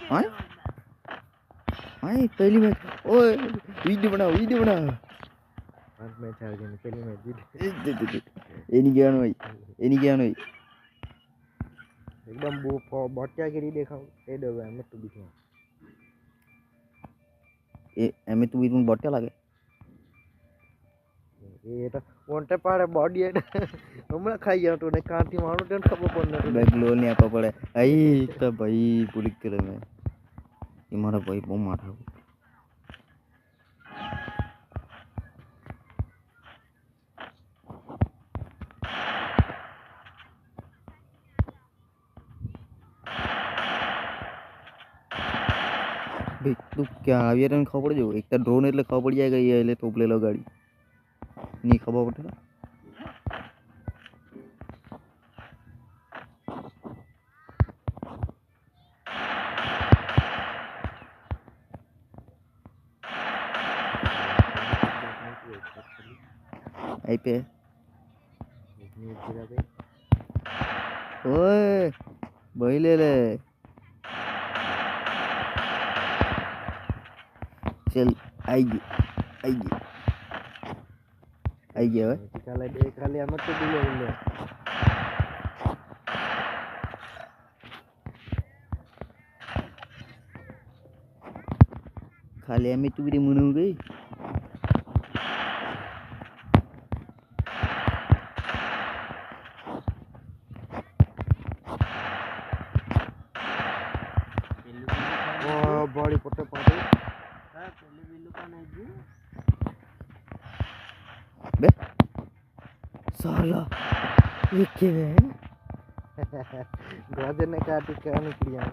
हाँ हाँ पहली मैच ओए वीडियो बना मैच हार गए पहली मैच जीत എനിക്കാണ് പോയി एकदम वो बच्चा गिरी देखा ए दो मैं तो दिखा એમે તું બીજું બોટે લાગે ये तो वोंटे पाड़े बॉडी है हमने खाई गया तो ने कांटी मारो टेन खबर पड़ने तो બેગ લો ને આપવા પડે આઈ તો ભાઈ પુલિક કરે મેં એ મારા ભાઈ બહુ માથા ભાઈ તું ક્યાં આવી તને ખબર પડી જાય એક તો ડ્રોન એટલે ખબર પડી જાય કે એટલે તોપ લેલો ગાડી ની ખબર પડે आई पे ओए भाई ले चल आई गया खाली हम तो दिले खाली हमें तू भी मुनू गई बॉडी पट्टे पाटे हां पहले बिल्लू का नहीं जी बे साला ये क्या है गाजर ने काटी क्या निकलिया